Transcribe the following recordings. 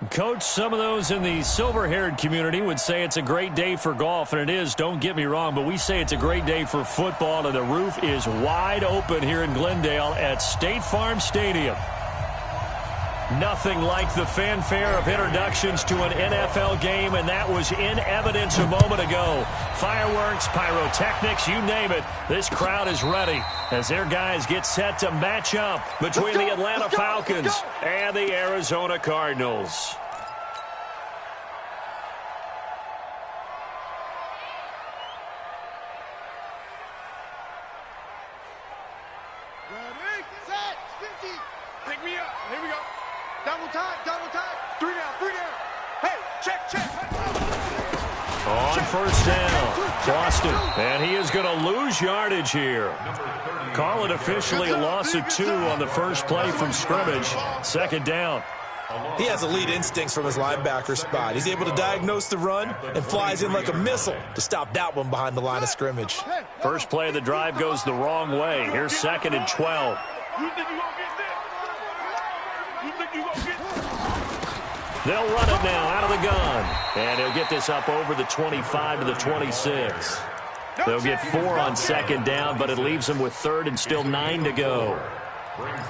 Coach, some of those in the silver-haired community would say it's a great day for golf, and it is, don't get me wrong, but we say it's a great day for football, and the roof is wide open here in Glendale at State Farm Stadium. Nothing like the fanfare of introductions to an NFL game, and that was in evidence a moment ago. Fireworks, pyrotechnics, you name it. This crowd is ready as their guys get set to match up between the Atlanta Falcons and the Arizona Cardinals. Ready, set, 50. Pick me up. Here we go. Double time, double time. 3 down, 3 down. Hey, check, check. On first down, Boston, and he is going to lose yardage here. Call it officially a loss of 2 on the first play from scrimmage. Second down. He has elite instincts from his linebacker spot. He's able to diagnose the run and flies in like a missile to stop that one behind the line of scrimmage. First play of the drive goes the wrong way. Here's 2nd and 12. They'll run it now out of the gun. And he'll get this up over the 25 to the 26. They'll get 4 on second down, but it leaves them with 3rd and still 9 to go.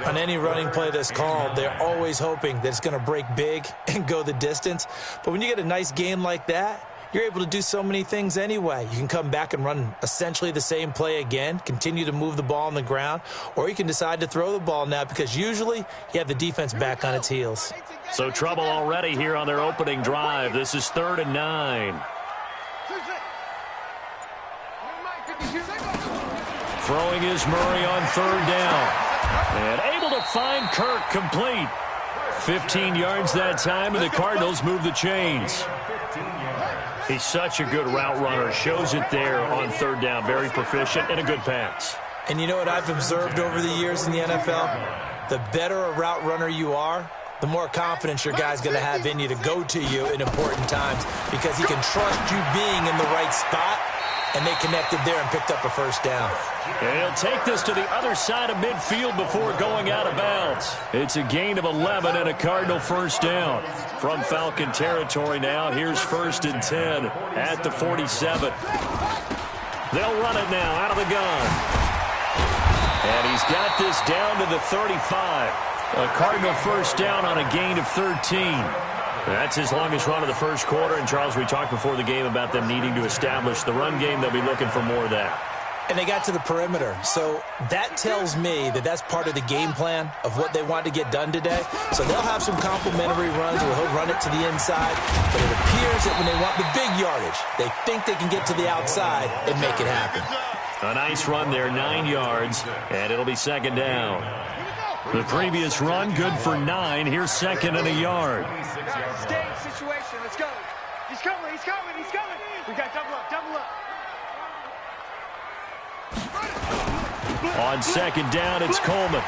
On any running play that's called, they're always hoping that it's going to break big and go the distance. But when you get a nice game like that, you're able to do so many things anyway. You can come back and run essentially the same play again, continue to move the ball on the ground, or you can decide to throw the ball now because usually you have the defense back on its heels. So trouble already here on their opening drive. This is 3rd and 9. Throwing is Murray on 3rd down. And able to find Kirk complete. 15 yards that time, and the Cardinals move the chains. He's such a good route runner. Shows it there on 3rd down. Very proficient and a good pass. And you know what I've observed over the years in the NFL? The better a route runner you are, the more confidence your guy's going to have in you to go to you in important times because he can trust you being in the right spot, and they connected there and picked up a first down. And he'll take this to the other side of midfield before going out of bounds. It's a gain of 11 and a Cardinal first down. From Falcon territory now, here's 1st and 10 at the 47. They'll run it now out of the gun. And he's got this down to the 35. A Cardinal first down on a gain of 13. That's his longest run of the first quarter. And, Charles, we talked before the game about them needing to establish the run game. They'll be looking for more of that. And they got to the perimeter. So that tells me that that's part of the game plan of what they want to get done today. So they'll have some complimentary runs where he'll run it to the inside. But it appears that when they want the big yardage, they think they can get to the outside and make it happen. A nice run there, 9 yards, and it'll be 2nd down. The previous run, good for 9. Here's 2nd and a yard. Stay in situation. Let's go. He's coming. He's coming. He's coming. We got double up. Double up. On 2nd down, it's Coleman.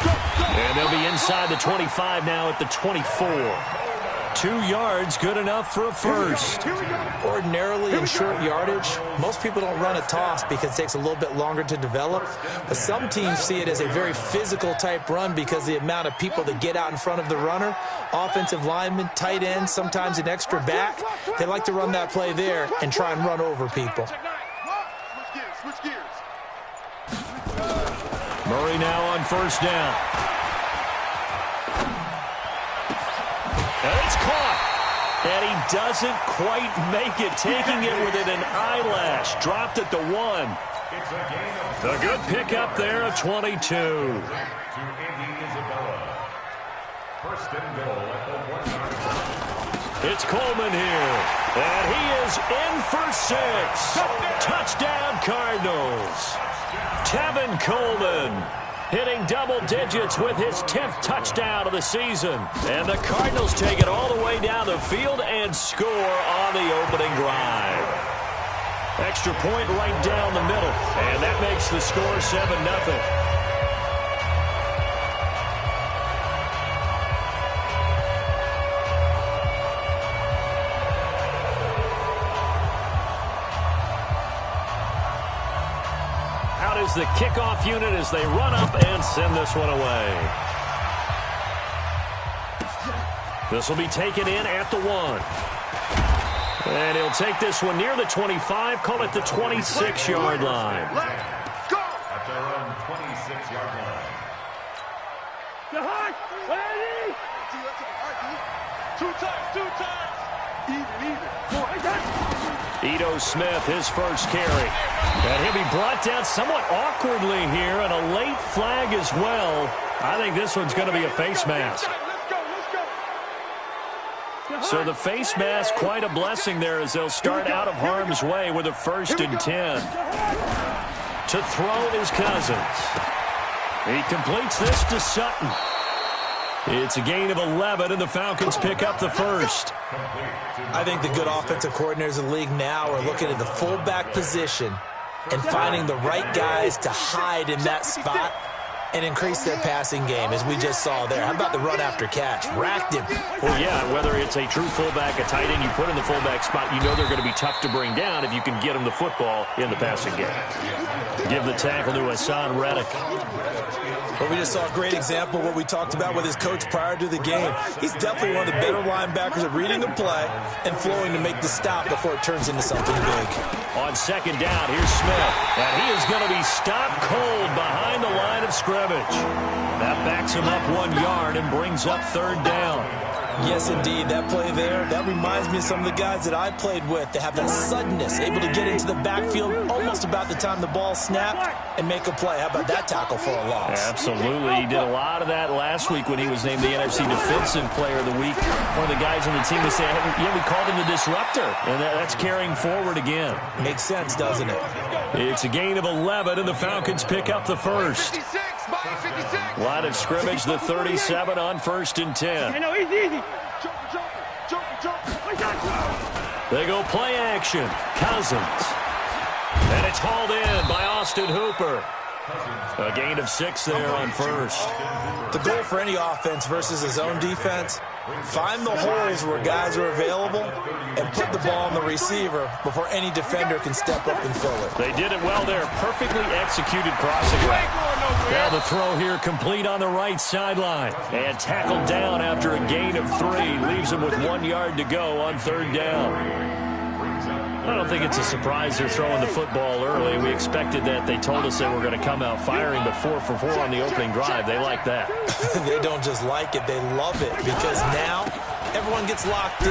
And they'll be inside the 25 now at the 24. 2 yards, good enough for a first. Ordinarily in short yardage, most people don't run a toss because it takes a little bit longer to develop. But some teams see it as a very physical type run because the amount of people that get out in front of the runner, offensive linemen, tight ends, sometimes an extra back, they like to run that play there and try and run over people. Switch gears. Murray now on first down. And it's caught. And he doesn't quite make it, taking it within an eyelash. Dropped at the 1. A good pickup there, a 22. It's Coleman here. And he is in for 6. Touchdown, Cardinals. Tevin Coleman hitting double digits with his 10th touchdown of the season. And the Cardinals take it all the way down the field and score on the opening drive. Extra point right down the middle. And that makes the score 7-0. Is the kickoff unit as they run up and send this one away. This will be taken in at the 1. And he'll take this one near the 25, call it the 26-yard line. Let's go! At their own 26-yard line. Two times. Even. Ito Smith, his first carry. And he'll be brought down somewhat awkwardly here, and a late flag as well. I think this one's going to be a face mask. So the face mask, quite a blessing there as they'll start out of harm's way with a 1st and 10. To throw is Cousins. He completes this to Sutton. It's a gain of 11, and the Falcons pick up the first. I think the good offensive coordinators in the league now are looking at the fullback position and finding the right guys to hide in that spot and increase their passing game, as we just saw there. How about the run after catch? Racked him. Well, yeah, whether it's a true fullback, a tight end you put in the fullback spot, you know they're going to be tough to bring down if you can get them the football in the passing game. Give the tackle to Hassan Reddick. Well, we just saw a great example of what we talked about with his coach prior to the game. He's definitely one of the better linebackers at reading the play and flowing to make the stop before it turns into something big. On 2nd down, here's Smith. And he is going to be stopped cold behind the line of scrimmage. That backs him up 1 yard and brings up 3rd down. Yes, indeed. That play there, that reminds me of some of the guys that I played with. They have that suddenness, able to get into the backfield almost about the time the ball snapped and make a play. How about that tackle for a loss? Absolutely. He did a lot of that last week when he was named the NFC Defensive Player of the Week. One of the guys on the team was saying, yeah, we called him the disruptor. And that's carrying forward again. Makes sense, doesn't it? It's a gain of 11, and the Falcons pick up the first. 56, by 56. Line of scrimmage, the 37 on 1st and 10. Hey, no, easy. They go play action. Cousins. And it's hauled in by Austin Hooper. A gain of 6 there on 1st. The goal for any offense versus his own defense, find the holes where guys are available and put the ball on the receiver before any defender can step up and fill it. They did it well there. Perfectly executed crossing route. Now the throw here complete on the right sideline. And tackled down after a gain of 3. Leaves him with 1 yard to go on 3rd down. I don't think it's a surprise they're throwing the football early. We expected that. They told us they were going to come out firing, but 4 for 4 on the opening drive. They like that. They don't just like it, they love it, because now everyone gets locked in.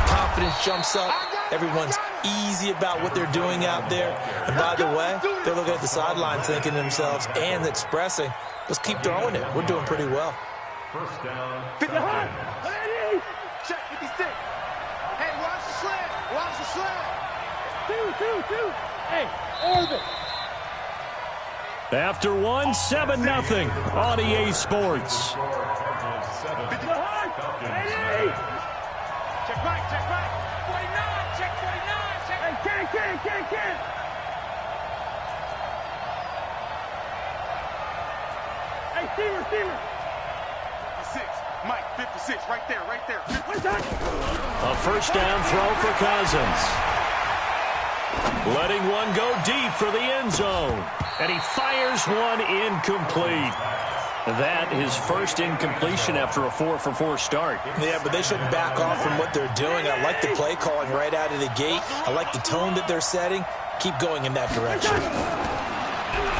Confidence jumps up. Everyone's easy about what they're doing out there. And by the way, they're looking at the sidelines thinking to themselves and expressing, let's keep throwing it. We're doing pretty well. 1st down. Check 56. Hey, watch the slant. Watch the slant. Two. Hey, orbit. After 1, 7-0 on EA Sports. Check right. 49, check 49. Hey, can. Hey, Steamer. 56, Mike, 56, right there. A 1st down throw for Cousins. Letting one go deep for the end zone. And he fires one incomplete. That his first incompletion after a 4 for 4 start. Yeah, but they shouldn't back off from what they're doing. I like the play calling right out of the gate. I like the tone that they're setting. Keep going in that direction.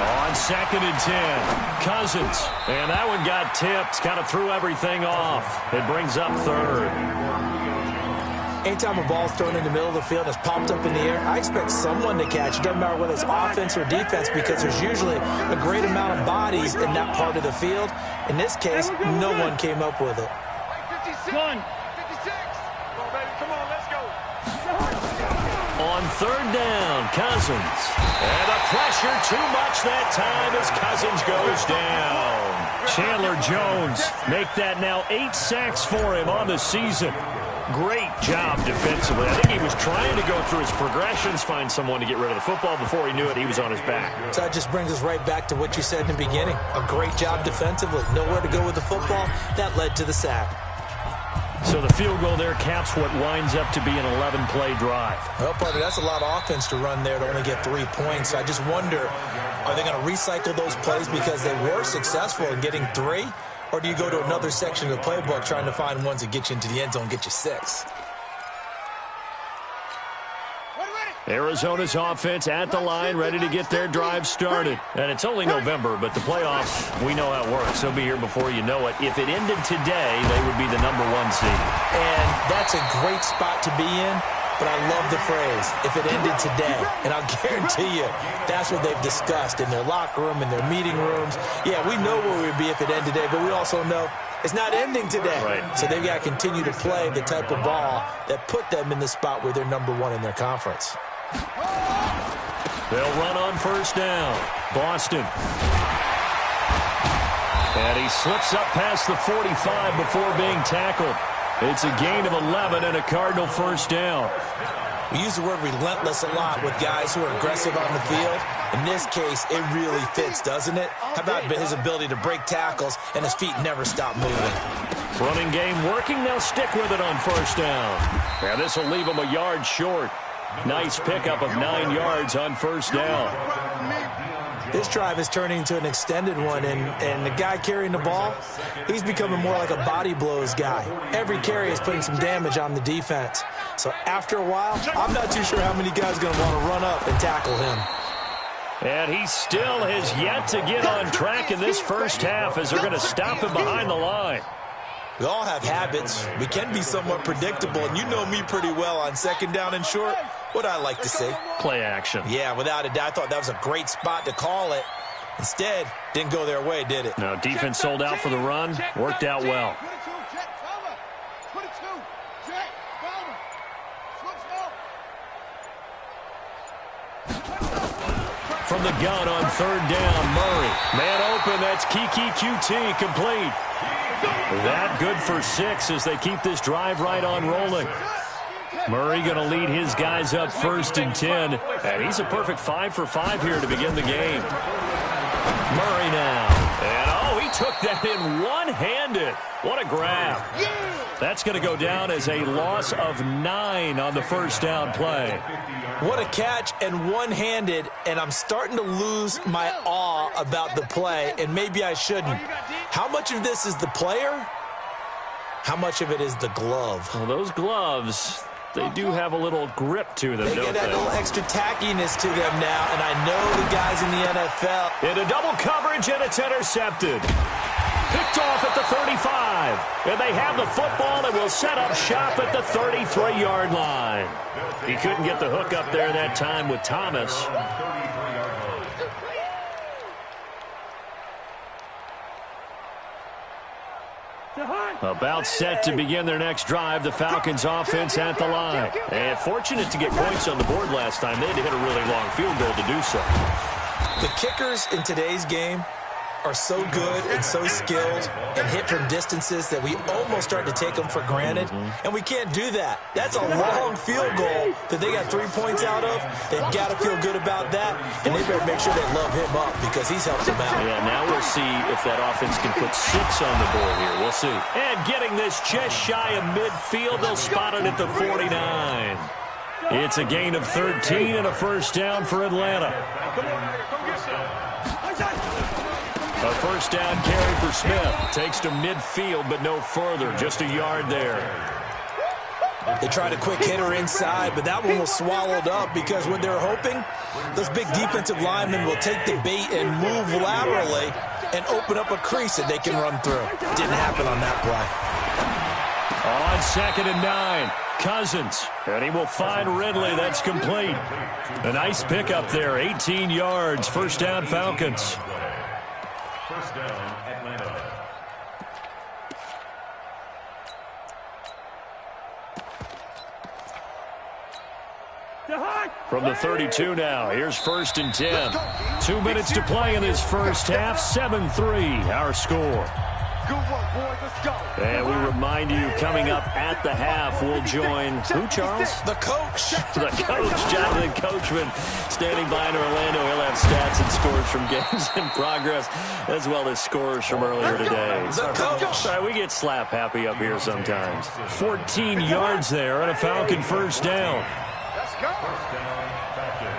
On 2nd and 10, Cousins. And that one got tipped, kind of threw everything off. It brings up 3rd. Anytime a ball's thrown in the middle of the field and it's popped up in the air, I expect someone to catch. It doesn't matter whether it's offense or defense, because there's usually a great amount of bodies in that part of the field. In this case, no one came up with it. 56. Come on, baby. Come on, let's go. On 3rd down, Cousins. And the pressure too much that time as Cousins goes down. Chandler Jones make that now 8 sacks for him on the season. Great job defensively. I think he was trying to go through his progressions, find someone to get rid of the football. Before he knew it, he was on his back. So that just brings us right back to what you said in the beginning. A great job defensively. Nowhere to go with the football. That led to the sack. So the field goal there caps what winds up to be an 11-play drive. Well, partner, that's a lot of offense to run there to only get 3 points. I just wonder, are they going to recycle those plays because they were successful in getting 3? Or do you go to another section of the playbook trying to find ones that get you into the end zone, get you 6? Arizona's offense at the line, ready to get their drive started. And it's only November, but the playoffs, we know how it works. They'll be here before you know it. If it ended today, they would be the #1 seed. And that's a great spot to be in, but I love the phrase, if it ended today. And I'll guarantee you, that's what they've discussed in their locker room, in their meeting rooms. Yeah, we know where we'd be if it ended today, but we also know it's not ending today. Right. So they've got to continue to play the type of ball that put them in the spot where they're #1 in their conference. They'll run on first down. Boston. And he slips up past the 45 before being tackled. It's a gain of 11 and a Cardinal first down. We use the word relentless a lot with guys who are aggressive on the field. In this case, it really fits, doesn't it? How about his ability to break tackles and his feet never stop moving? Running game working. They'll stick with it on first down. Now this will leave him a yard short. Nice pickup of 9 yards on first down. This drive is turning into an extended one, and the guy carrying the ball, he's becoming more like a body blows guy. Every carry is putting some damage on the defense. So after a while, I'm not too sure how many guys are going to want to run up and tackle him. And he still has yet to get on track in this first half as they're going to stop him behind the line. We all have habits. We can be somewhat predictable, and you know me pretty well on second down and short. What I like to see. Play action. Yeah, without a doubt, I thought that was a great spot to call it. Instead, didn't go their way, did it? No, defense sold out for the run. Worked out well. From the gun on third down, Murray. Man open, that's Kiki QT, complete. That good for 6 as they keep this drive right on rolling. Murray going to lead his guys up first and 10. And he's a perfect 5 for 5 here to begin the game. Murray now. And, he took that in one-handed. What a grab. That's going to go down as a loss of 9 on the first down play. What a catch and one-handed, and I'm starting to lose my awe about the play, and maybe I shouldn't. How much of this is the player? How much of it is the glove? Well, those gloves, they do have a little grip to them, They don't get that they? little extra tackiness to them now, and I know the guys in the NFL. Into double coverage, and it's intercepted. Picked off at the 35. And they have the football and will set up shop at the 33-yard line. He couldn't get the hook up there that time with Thomas. About set to begin their next drive, the Falcons offense at the line. And fortunate to get points on the board last time. They had to hit a really long field goal to do so. The kickers in today's game are so good and so skilled and hit from distances that we almost start to take them for granted, and we can't do that. That's a long field goal that they got 3 points out of. They've got to feel good about that, and they better make sure they love him up because he's helped them out. Yeah, now we'll see if that offense can put 6 on the board here. We'll see. And getting this just shy of midfield, they'll spot it at the 49. It's a gain of 13 and a first down for Atlanta. A first down carry for Smith. Takes to midfield, but no further. Just a yard there. They tried a quick hitter inside, but that one was swallowed up because what they're hoping, those big defensive linemen will take the bait and move laterally and open up a crease that they can run through. Didn't happen on that play. On 2nd and 9, Cousins. And he will find Ridley. That's complete. A nice pickup there. 18 yards. First down, Falcons. First down, Atlanta. From the 32 now, here's 1st and 10. 2 minutes to play in this first half. 7-3, our score. Good work, boys. Let's go. And we remind you, coming up at the half, we'll join who, Charles? The coach. The coach, Jonathan Coachman, standing by in Orlando. He'll have stats and scores from games in progress, as well as scores from earlier today. The coach. Sorry, we get slap happy up here sometimes. 14 yards there and a Falcon first down. Let's go. First down, Falcons.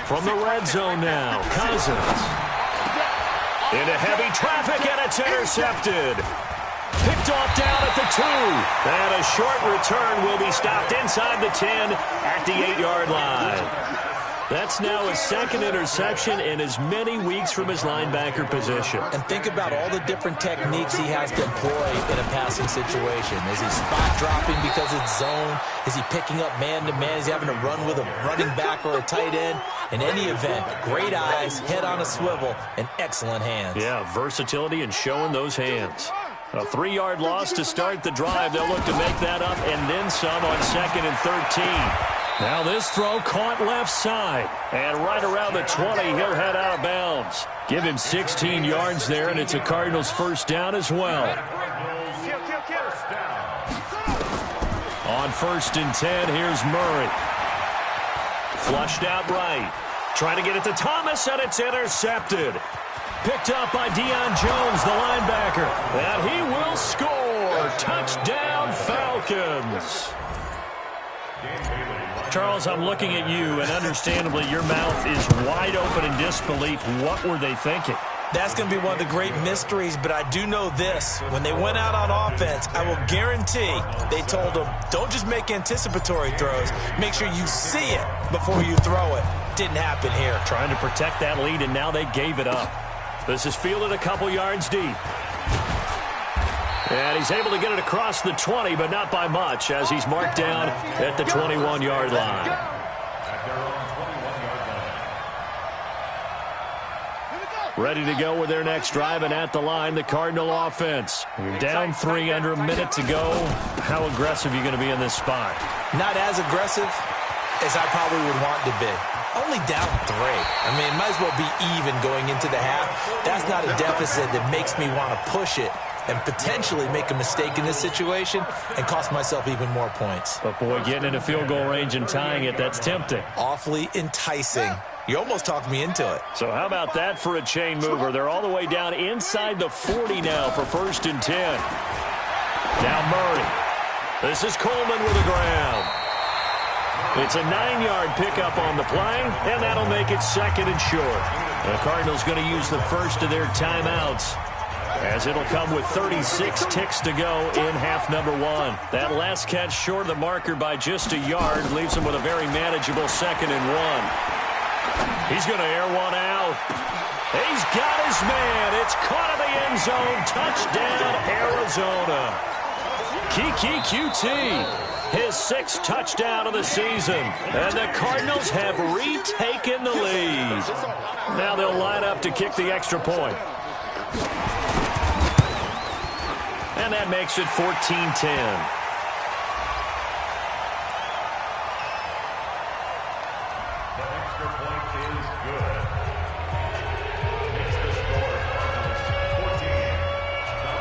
From the red zone now, Cousins. Into heavy traffic, and it's intercepted. Picked off down at the 2. And a short return will be stopped inside the 10 at the 8-yard line. That's now his second interception in as many weeks from his linebacker position. And think about all the different techniques he has to employ in a passing situation. Is he spot dropping because it's zone? Is he picking up man-to-man? Is he having to run with a running back or a tight end? In any event, great eyes, head on a swivel, and excellent hands. Yeah, versatility and showing those hands. A 3-yard loss to start the drive. They'll look to make that up and then some on 2nd and 13. Now this throw caught left side. And right around the 20, he'll head out of bounds. Give him 16 yards there, and it's a Cardinals first down as well. On 1st and 10, here's Murray. Flushed out right. Trying to get it to Thomas, and it's intercepted. Picked up by Deion Jones, the linebacker. And he will score. Touchdown, Falcons. Charles, I'm looking at you, and understandably your mouth is wide open in disbelief. What were they thinking? That's going to be one of the great mysteries, but I do know this. When they went out on offense, I will guarantee they told them, don't just make anticipatory throws. Make sure you see it before you throw it. Didn't happen here. Trying to protect that lead, and now they gave it up. This is fielded a couple yards deep. And he's able to get it across the 20, but not by much, as he's marked down at the 21-yard line. Ready to go with their next drive, and at the line, the Cardinal offense. You're down 3 under a minute to go. How aggressive are you going to be in this spot? Not as aggressive as I probably would want to be. Only down 3. I mean, it might as well be even going into the half. That's not a deficit that makes me want to push it and potentially make a mistake in this situation and cost myself even more points. But, boy, getting into field goal range and tying it, that's tempting. Awfully enticing. You almost talked me into it. So how about that for a chain mover? They're all the way down inside the 40 now for 1st and 10. Now Murray. This is Coleman with the ground. It's a 9-yard pickup on the play, and that'll make it 2nd and short. The Cardinals going to use the first of their timeouts, as it'll come with 36 ticks to go in half number 1. That last catch short of the marker by just a yard leaves him with a very manageable 2nd and 1. He's going to air one out. He's got his man. It's caught in the end zone. Touchdown, Arizona. Kiki QT. His 6th touchdown of the season. And the Cardinals have retaken the lead. Now they'll line up to kick the extra point. And that makes it 14-10.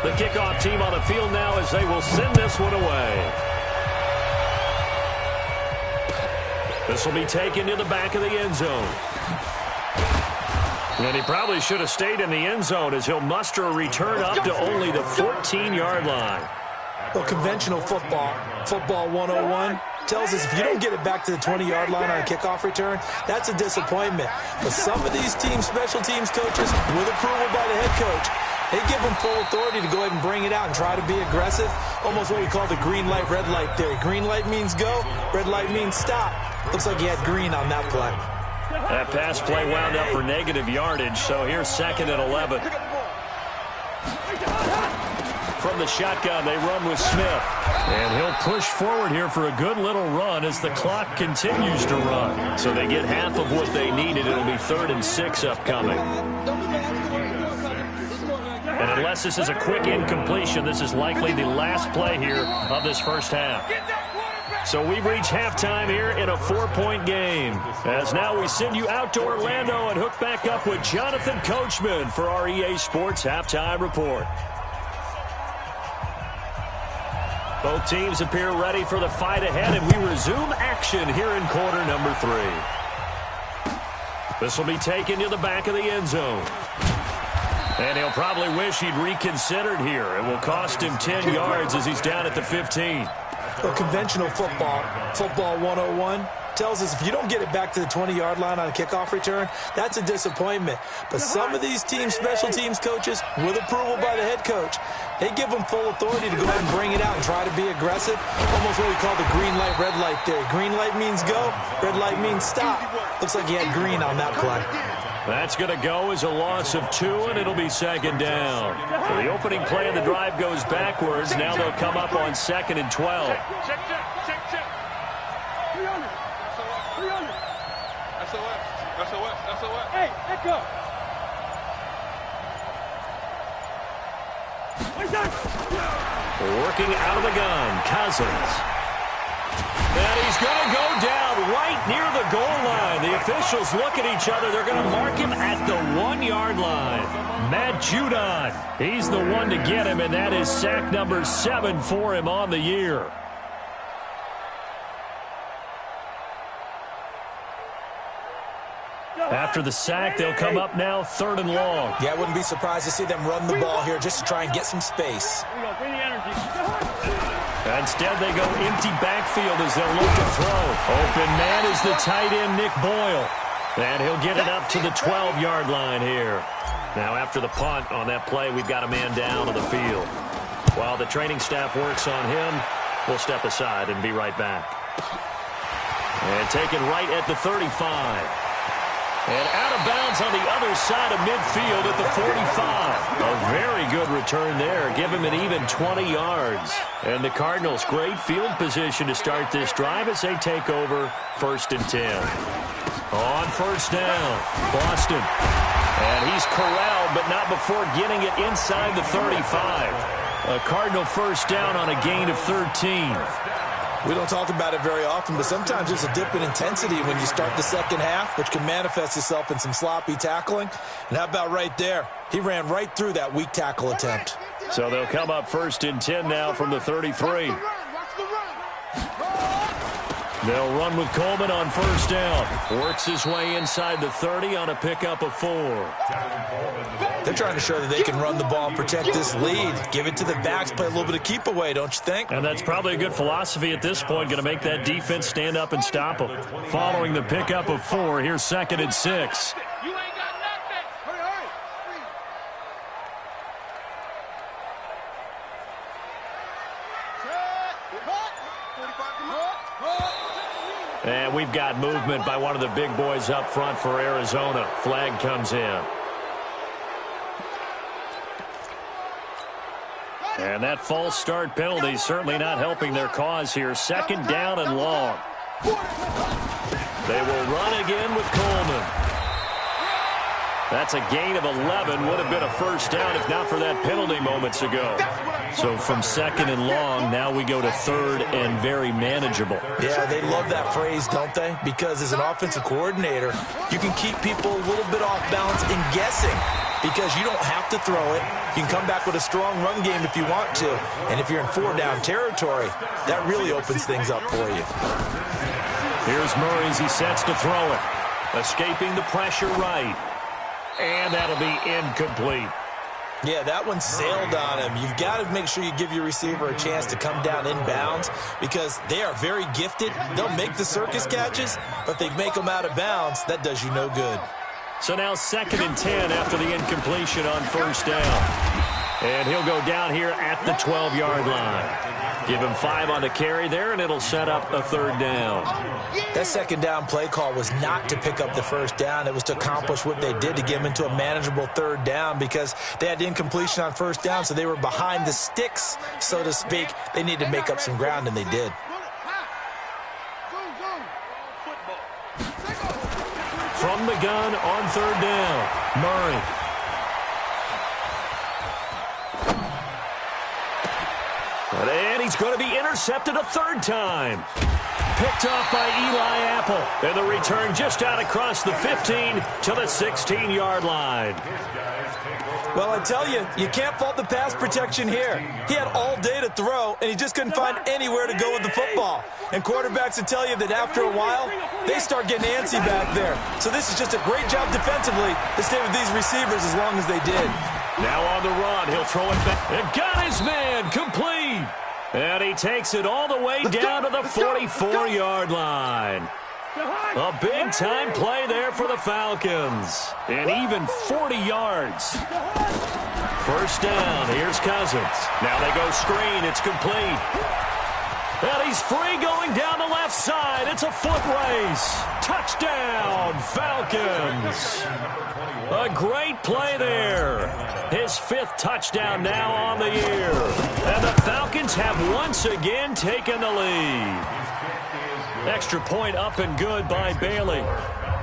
The kickoff team on the field now as they will send this one away. This will be taken to the back of the end zone. And he probably should have stayed in the end zone as he'll muster a return up to only the 14-yard line. Well, conventional football 101, tells us if you don't get it back to the 20-yard line on a kickoff return, that's a disappointment. But some of these teams, special teams coaches, with approval by the head coach, they give them full authority to go ahead and bring it out and try to be aggressive. Almost what we call the green light, red light theory. Green light means go, red light means stop. Looks like he had green on that play. That pass play wound up for negative yardage, so here's 2nd and 11. From the shotgun, they run with Smith. And he'll push forward here for a good little run as the clock continues to run. So they get half of what they needed. It'll be 3rd and 6 upcoming. And unless this is a quick incompletion, this is likely the last play here of this first half. So we've reached halftime here in a 4-point game. As now we send you out to Orlando and hook back up with Jonathan Coachman for our EA Sports Halftime Report. Both teams appear ready for the fight ahead, and we resume action here in quarter number 3. This will be taken to the back of the end zone. And he'll probably wish he'd reconsidered here. It will cost him 10 yards as he's down at the 15. Well, conventional football 101, tells us if you don't get it back to the 20-yard line on a kickoff return, that's a disappointment. But some of these special teams coaches, with approval by the head coach, they give them full authority to go ahead and bring it out and try to be aggressive. Almost what we call the green light, red light theory. Green light means go, red light means stop. Looks like he had green on that play. That's going to go as a loss of 2, and it'll be second down. So the opening play of the drive goes backwards. Now they'll come up on 2nd and 12. Check. 300. 300. SOS. Hey, let go. Working out of the gun, Cousins. And he's going to go down right near the goal line. The officials look at each other. They're going to mark him at the 1-yard line. Matt Judon, he's the one to get him, and that is sack number 7 for him on the year. After the sack, they'll come up now 3rd and long. Yeah, I wouldn't be surprised to see them run the ball here just to try and get some space. Instead, they go empty backfield as they'll look to throw. Open man is the tight end, Nick Boyle. And he'll get it up to the 12-yard line here. Now, after the punt on that play, we've got a man down on the field. While the training staff works on him, we'll step aside and be right back. And taken right at the 35. And out of bounds on the other side of midfield at the 45. A very good return there. Give him an even 20 yards. And the Cardinals, great field position to start this drive as they take over 1st and 10. On 1st down, Boston. And he's corralled, but not before getting it inside the 35. A Cardinal 1st down on a gain of 13. We don't talk about it very often, but sometimes there's a dip in intensity when you start the second half, which can manifest itself in some sloppy tackling. And how about right there? He ran right through that weak tackle attempt. So they'll come up 1st and 10 now from the 33. They'll run with Coleman on 1st down. Works his way inside the 30 on a pickup of 4. They're trying to show that they can run the ball and protect this lead. Give it to the backs, play a little bit of keep away, don't you think? And that's probably a good philosophy at this point, going to make that defense stand up and stop them. Following the pickup of 4, here's 2nd and 6. You ain't got nothing. Hurry. And we've got movement by one of the big boys up front for Arizona. Flag comes in. And that false start penalty certainly not helping their cause here. 2nd down and long. They will run again with Coleman. That's a gain of 11. Would have been a 1st down if not for that penalty moments ago. So from 2nd and long, now we go to 3rd and very manageable. Yeah, they love that phrase, don't they? Because as an offensive coordinator, you can keep people a little bit off balance and guessing. Because you don't have to throw it. You can come back with a strong run game if you want to. And if you're in 4-down territory, that really opens things up for you. Here's Murray as he sets to throw it. Escaping the pressure right. And that'll be incomplete. Yeah, that one sailed on him. You've got to make sure you give your receiver a chance to come down inbounds because they are very gifted. They'll make the circus catches, but if they make them out of bounds, that does you no good. So now 2nd and 10 after the incompletion on 1st down. And he'll go down here at the 12-yard line. Give him 5 on the carry there, and it'll set up a 3rd down. That 2nd down play call was not to pick up the 1st down. It was to accomplish what they did to get him into a manageable 3rd down because they had incompletion on 1st down, so they were behind the sticks, so to speak. They needed to make up some ground, and they did. From the gun on 3rd down, Murray. And he's going to be intercepted a 3rd time. Picked off by Eli Apple. And the return just out across the 15 to the 16-yard line. Well, I tell you, you can't fault the pass protection here. He had all day to throw, and he just couldn't find anywhere to go with the football. And quarterbacks will tell you that after a while, they start getting antsy back there. So this is just a great job defensively to stay with these receivers as long as they did. Now on the run, he'll throw it back. And got his man complete. And he takes it all the way down to the 44-yard line. A big-time play there for the Falcons. And even 40 yards. First down. Here's Cousins. Now they go screen. It's complete. And he's free going down the left side. It's a foot race. Touchdown, Falcons. A great play there. His 5th touchdown now on the year. And the Falcons have once again taken the lead. Extra point up and good by Bailey.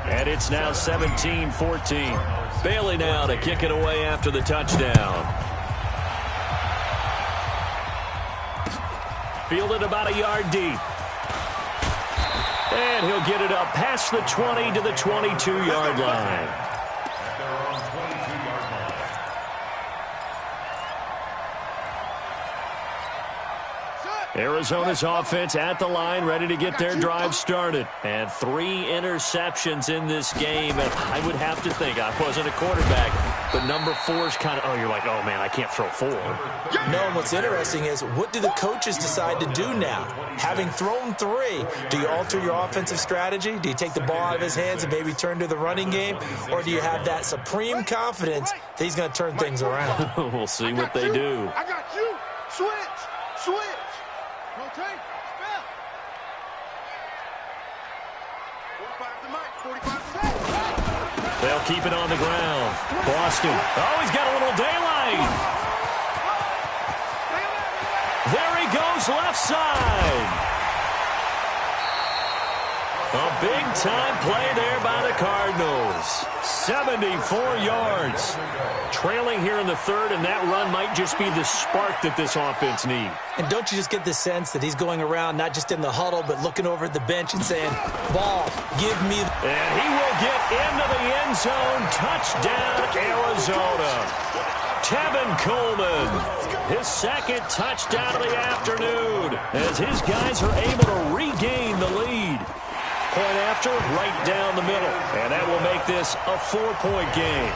And it's now 17-14. Bailey now to kick it away after the touchdown. Fielded about a yard deep. And he'll get it up past the 20 to the 22-yard line. Arizona's offense at the line, ready to get their drive started. And 3 interceptions in this game. And I would have to think, I wasn't a quarterback, but number 4 is kind of, oh, you're like, oh, man, I can't throw 4. No, and what's interesting is, what do the coaches decide to do now? Having thrown 3, do you alter your offensive strategy? Do you take the ball out of his hands and maybe turn to the running game? Or do you have that supreme confidence that he's going to turn things around? We'll see what they do. I got you. Switch. Rotate. Spell. 45 to Mike. 45 to They'll keep it on the ground. Boston. Oh, he's got a little daylight. There he goes left side. A big-time play there by the Cardinals. 74 yards. Trailing here in the 3rd, and that run might just be the spark that this offense needs. And don't you just get the sense that he's going around not just in the huddle, but looking over at the bench and saying, ball, give me. And he will get into the end zone. Touchdown, Arizona. Tevin Coleman, his 2nd touchdown of the afternoon, as his guys are able to regain the lead. Point after, right down the middle. And that will make this a 4-point game.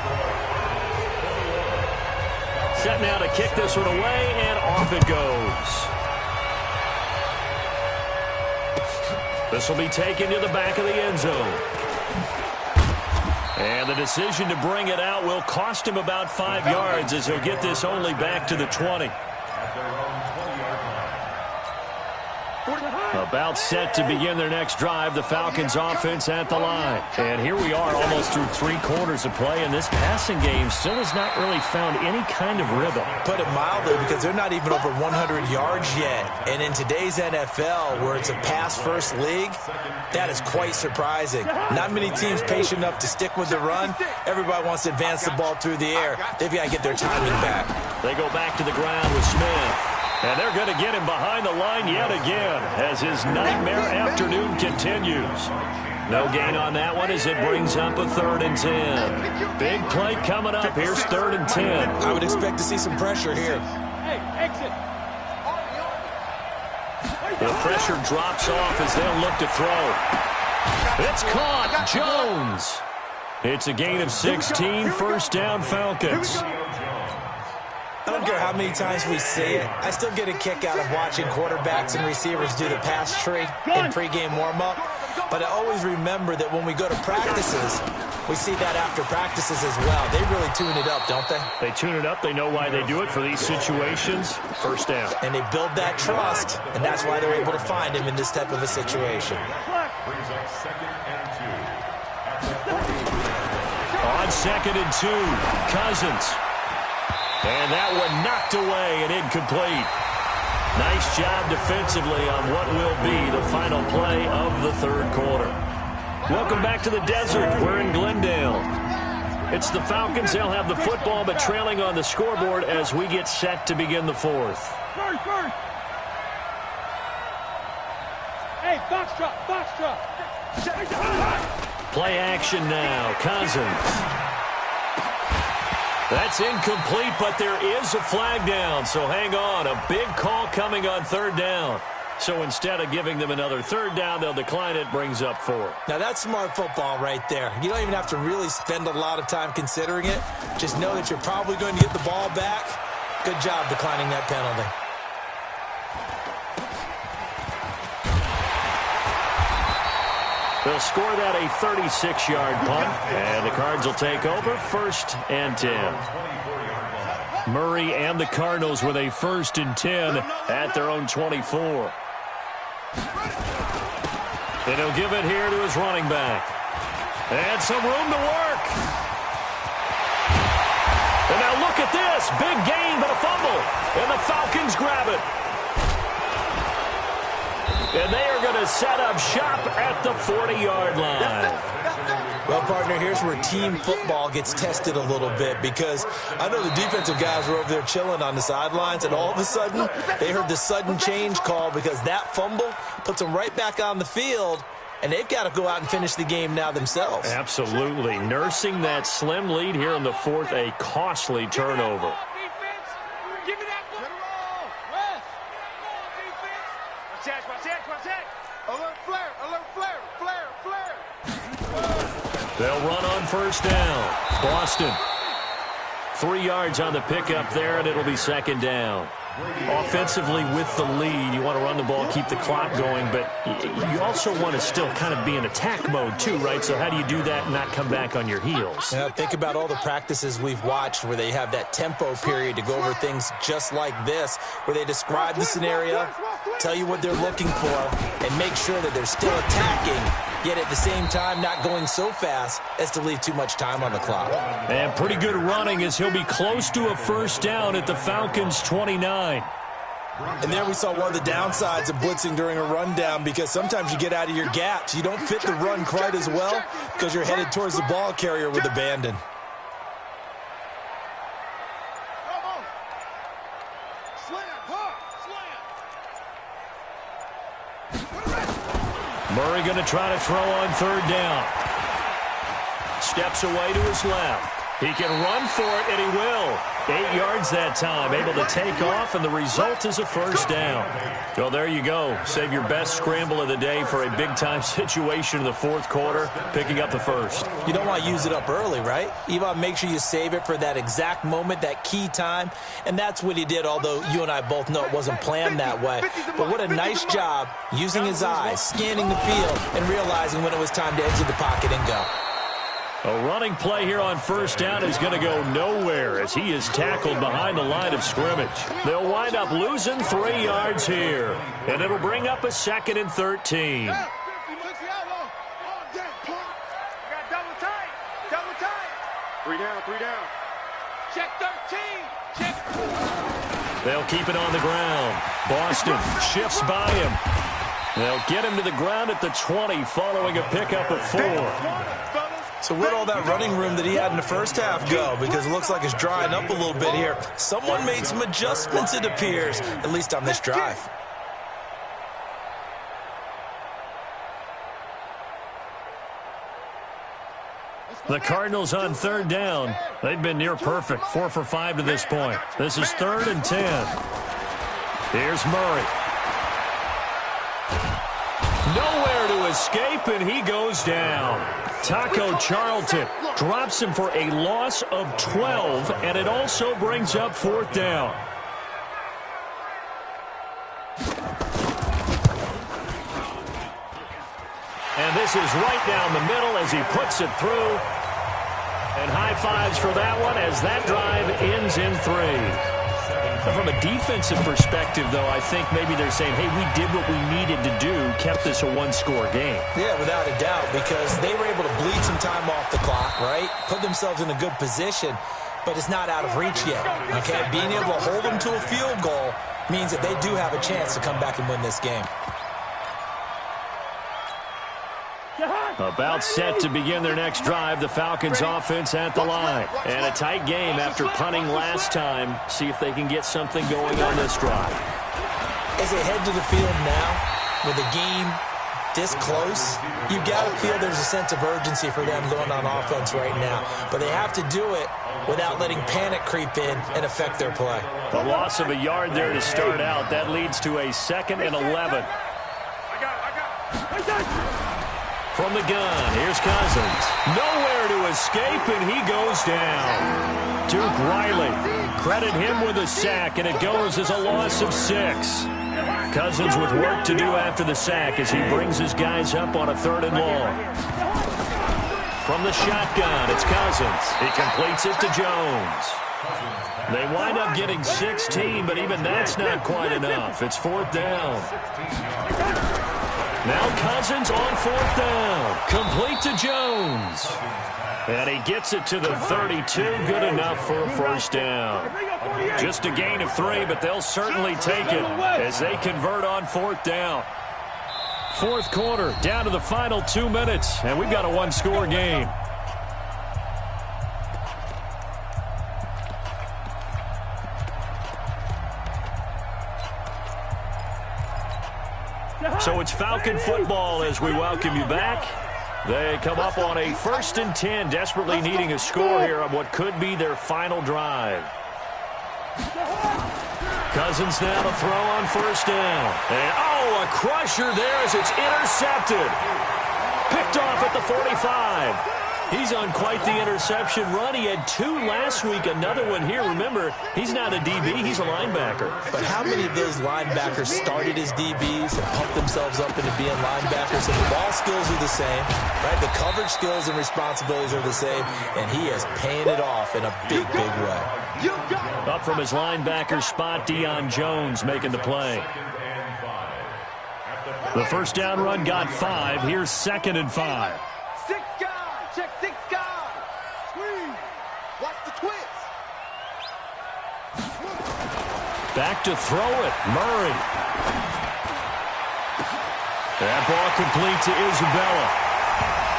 Set now to kick this one away, and off it goes. This will be taken to the back of the end zone. And the decision to bring it out will cost him about 5 yards, as he'll get this only back to the 20. About set to begin their next drive, the Falcons offense at the line. And here we are almost through 3 quarters of play, and this passing game still has not really found any kind of rhythm. Put it mildly, because they're not even over 100 yards yet. And in today's NFL, where it's a pass-first league, that is quite surprising. Not many teams patient enough to stick with the run. Everybody wants to advance the ball through the air. They've got to get their timing back. They go back to the ground with Smith. And they're going to get him behind the line yet again as his nightmare afternoon continues. No gain on that one as it brings up a 3rd and 10. Big play coming up. Here's 3rd and 10. I would expect to see some pressure here. Hey, exit. The pressure drops off as they'll look to throw. It's caught. Jones. It's a gain of 16. First down, Falcons. I don't care how many times we see it. I still get a kick out of watching quarterbacks and receivers do the pass tree in pregame warm-up. But I always remember that when we go to practices, we see that after practices as well. They really tune it up, don't they? They tune it up. They know why they do it for these situations. First down. And they build that trust, and that's why they're able to find him in this type of a situation. Brings up 2nd and 2. On 2nd and 2, Cousins. And that one knocked away and incomplete. Nice job defensively on what will be the final play of the 3rd quarter. Welcome back to the desert. We're in Glendale. It's the Falcons. They'll have the football, but trailing on the scoreboard as we get set to begin the 4th. First. Hey, box drop. Play action now. Cousins. That's incomplete, but there is a flag down, so hang on. A big call coming on 3rd down. So instead of giving them another 3rd down, they'll decline it, brings up 4. Now, that's smart football right there. You don't even have to really spend a lot of time considering it. Just know that you're probably going to get the ball back. Good job declining that penalty. They'll score that a 36-yard punt, and the Cards will take over 1st and 10. Murray and the Cardinals with a 1st and 10 at their own 24. And he'll give it here to his running back. And some room to work. And now look at this. Big gain, but a fumble. And the Falcons grab it. And they are going to set up shop at the 40-yard line. Well, partner, here's where team football gets tested a little bit, because I know the defensive guys were over there chilling on the sidelines, and all of a sudden they heard the sudden change call because that fumble puts them right back on the field, and they've got to go out and finish the game now themselves. Absolutely. Nursing that slim lead here in the 4th, a costly turnover. They'll run on 1st down. Boston. 3 yards on the pickup there, and it'll be 2nd down. Offensively with the lead, you want to run the ball, keep the clock going, but you also want to still kind of be in attack mode too, right? So how do you do that and not come back on your heels? Yeah, think about all the practices we've watched where they have that tempo period to go over things just like this, where they describe the scenario, tell you what they're looking for, and make sure that they're still attacking, yet at the same time not going so fast as to leave too much time on the clock. And pretty good running as he'll be close to a 1st down at the Falcons' 29. And there we saw one of the downsides of blitzing during a rundown, because sometimes you get out of your gaps. You don't fit the run quite as well because you're headed towards the ball carrier with abandon. Murray going to try to throw on 3rd down. Steps away to his left. He can run for it, and he will. 8 yards that time, able to take off, and the result is a 1st down. Well, there you go. Save your best scramble of the day for a big-time situation in the 4th quarter, picking up the 1st. You don't want to use it up early, right? You want to make sure you save it for that exact moment, that key time, and that's what he did, although you and I both know it wasn't planned that way. But what a nice job using his eyes, scanning the field, and realizing when it was time to exit the pocket and go. A running play here on 1st down is going to go nowhere as he is tackled behind the line of scrimmage. They'll wind up losing 3 yards here, and it'll bring up a 2nd and 13. Double tight. 3 down. Check 13. Check. They'll keep it on the ground. Boston shifts by him. They'll get him to the ground at the 20 following a pickup of 4. So where'd all that running room that he had in the 1st half go? Because it looks like it's drying up a little bit here. Someone made some adjustments, it appears, at least on this drive. The Cardinals on 3rd down. They've been near perfect, 4 for 5 to this point. This is 3rd and 10. Here's Murray. Nowhere to escape, and he goes down. Taco Charlton drops him for a loss of 12, and it also brings up 4th down. And this is right down the middle as he puts it through. And high fives for that one as that drive ends in 3. From a defensive perspective, though, I think maybe they're saying, hey, we did what we needed to do, kept this a 1-score game. Yeah, without a doubt, because they were able to bleed some time off the clock, right? Put themselves in a good position, but it's not out of reach yet, okay? Being able to hold them to a field goal means that they do have a chance to come back and win this game. About set to begin their next drive, the Falcons offense at the line. And a tight game after punting last time. See if they can get something going on this drive. As they head to the field now, with the game this close, you've got to feel there's a sense of urgency for them going on offense right now. But they have to do it without letting panic creep in and affect their play. A loss of a yard there to start out. That leads to a 2nd and 11. From the gun, here's Cousins. Nowhere to escape, and he goes down. Duke Riley, credit him with a sack, and it goes as a loss of 6. Cousins with work to do after the sack as he brings his guys up on a 3rd and long. From the shotgun, it's Cousins. He completes it to Jones. They wind up getting 16, but even that's not quite enough. It's 4th down. Now Cousins on 4th down. Complete to Jones. And he gets it to the 32. Good enough for a 1st down. Just a gain of 3, but they'll certainly take it as they convert on 4th down. 4th quarter, down to the final 2 minutes, and we've got a 1-score game. So it's Falcon football as we welcome you back. They come up on a 1st and 10, desperately needing a score here on what could be their final drive. Cousins now to throw on 1st down. And, a crusher there as it's intercepted. Picked off at the 45. He's on quite the interception run. He had 2 last week, another one here. Remember, he's not a DB, he's a linebacker. But how many of those linebackers started as DBs and pumped themselves up into being linebackers? And the ball skills are the same, right? The coverage skills and responsibilities are the same, and he has painted off in a big, big way. Up from his linebacker spot, Deion Jones making the play. The 1st down run got 5. Here's 2nd and 5. 6 guys. Check 6 guys. Squeeze. Watch the twist. Back to throw it. Murray. That ball complete to Isabella.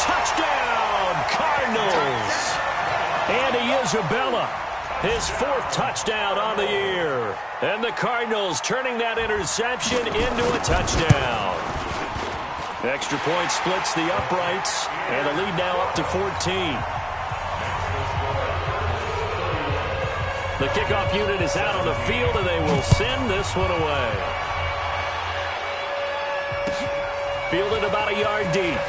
Touchdown, Cardinals. Andy Isabella. His 4th touchdown on the year. And the Cardinals turning that interception into a touchdown. Extra point splits the uprights, and the lead now up to 14. The kickoff unit is out on the field, and they will send this one away. Fielded about a yard deep.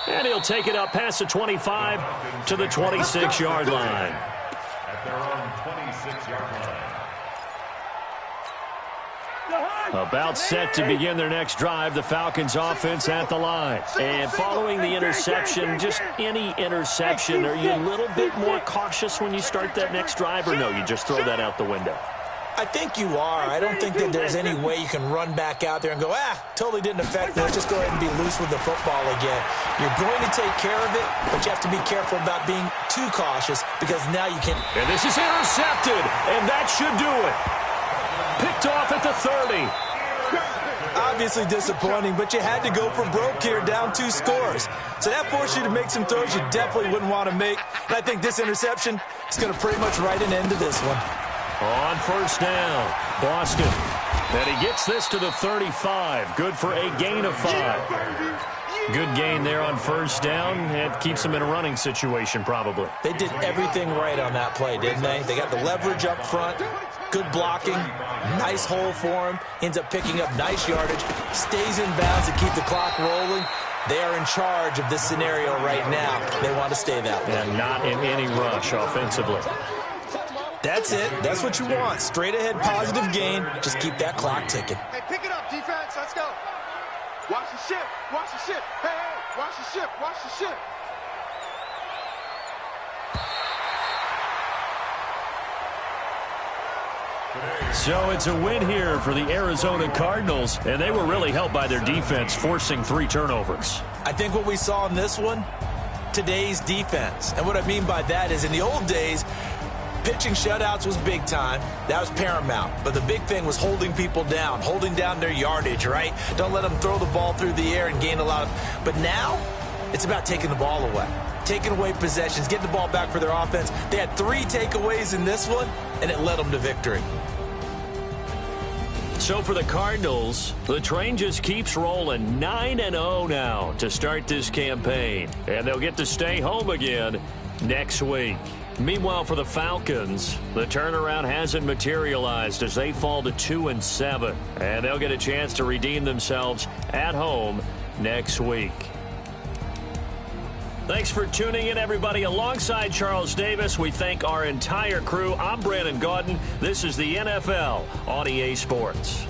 And he'll take it up past the 25 to the 26-yard line. At their own 26-yard line. About set to begin their next drive, the Falcons offense at the line. And following the interception, just any interception, are you a little bit more cautious when you start that next drive, or no, you just throw that out the window? I think you are. I don't think that there's any way you can run back out there and go, totally didn't affect me. Let's just go ahead and be loose with the football again. You're going to take care of it, but you have to be careful about being too cautious because now you can. And this is intercepted, and that should do it. Picked off at the 30. Obviously disappointing, but you had to go for broke here, down 2 scores. So that forced you to make some throws you definitely wouldn't want to make. And I think this interception is going to pretty much write an end to this one. On 1st down, Boston. And he gets this to the 35. Good for a gain of 5. Good gain there on 1st down. It keeps them in a running situation, probably. They did everything right on that play, didn't they? They got the leverage up front, good blocking, nice hole for him, ends up picking up nice yardage, stays in bounds to keep the clock rolling. They are in charge of this scenario right now. They want to stay that way. And not in any rush offensively. That's it. That's what you want. Straight ahead positive gain. Just keep that clock ticking. Hey, pick it up, defense. Let's go. Watch the ship. Watch the ship. Hey, watch the ship. Watch the ship. So it's a win here for the Arizona Cardinals, and they were really helped by their defense, forcing 3 turnovers. I think what we saw in this one, today's defense. And what I mean by that is in the old days, pitching shutouts was big time. That was paramount. But the big thing was holding people down, holding down their yardage, right? Don't let them throw the ball through the air and gain a lot of... But now, it's about taking the ball away. Taking away possessions, getting the ball back for their offense. They had 3 takeaways in this one, and it led them to victory. So for the Cardinals, the train just keeps rolling. 9-0 now to start this campaign. And they'll get to stay home again next week. Meanwhile, for the Falcons, the turnaround hasn't materialized as they fall to 2-7. And they'll get a chance to redeem themselves at home next week. Thanks for tuning in, everybody. Alongside Charles Davis, we thank our entire crew. I'm Brandon Gaudin. This is the NFL on EA Sports.